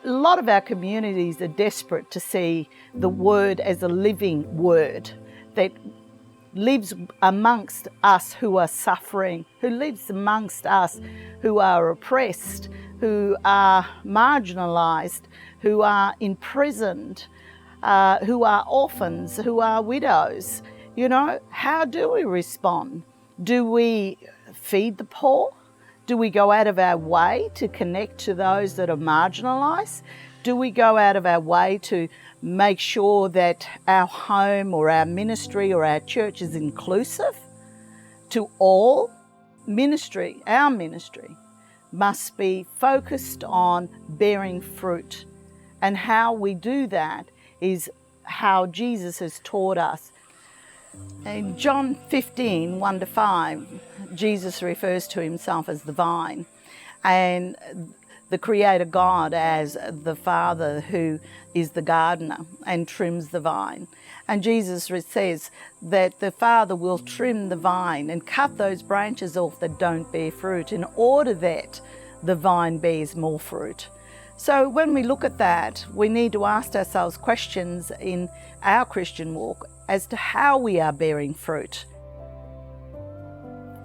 A lot of our communities are desperate to see the word as a living word that lives amongst us who are suffering, who lives amongst us who are oppressed, who are marginalised, who are imprisoned, who are orphans, who are widows. You know, how do we respond? Do we feed the poor? Do we go out of our way to connect to those that are marginalised? Do we go out of our way to make sure that our home or our ministry or our church is inclusive to all? Our ministry must be focused on bearing fruit. And how we do that is how Jesus has taught us. In John 15, 1-5, Jesus refers to himself as the vine and the Creator God as the Father who is the gardener and trims the vine. And Jesus says that the Father will trim the vine and cut those branches off that don't bear fruit in order that the vine bears more fruit. So when we look at that, we need to ask ourselves questions in our Christian walk as to how we are bearing fruit.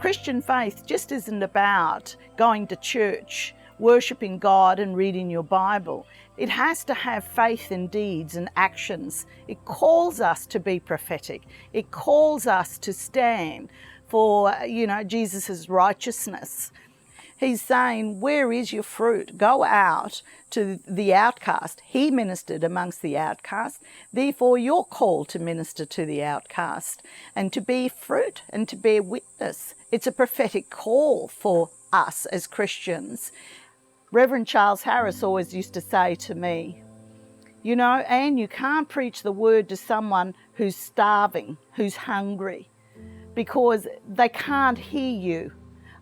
Christian faith just isn't about going to church, worshipping God and reading your Bible. It has to have faith in deeds and actions. It calls us to be prophetic. It calls us to stand for, Jesus' righteousness. He's saying, where is your fruit? Go out to the outcast. He ministered amongst the outcast. Therefore, you're called to minister to the outcast and to bear fruit and to bear witness. It's a prophetic call for us as Christians. Reverend Charles Harris always used to say to me, Anne, you can't preach the word to someone who's starving, who's hungry, because they can't hear you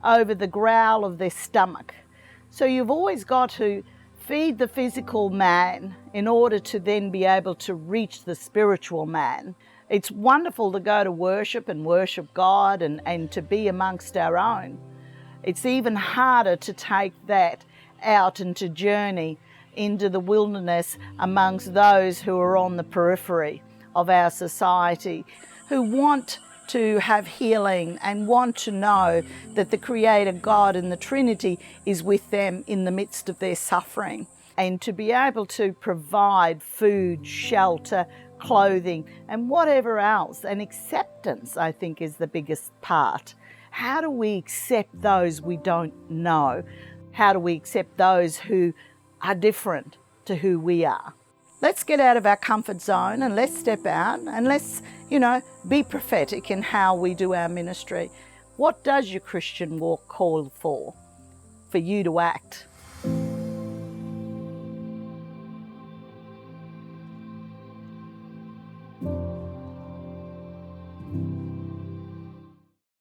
over the growl of their stomach. So you've always got to feed the physical man in order to then be able to reach the spiritual man. It's wonderful to go to worship and worship God and to be amongst our own. It's even harder to take that out and to journey into the wilderness amongst those who are on the periphery of our society, who want to have healing and want to know that the Creator God and the Trinity is with them in the midst of their suffering. And to be able to provide food, shelter, clothing, and whatever else. And acceptance, I think, is the biggest part. How do we accept those we don't know? How do we accept those who are different to who we are? Let's get out of our comfort zone and let's step out and let's, be prophetic in how we do our ministry. What does your Christian walk call for you to act?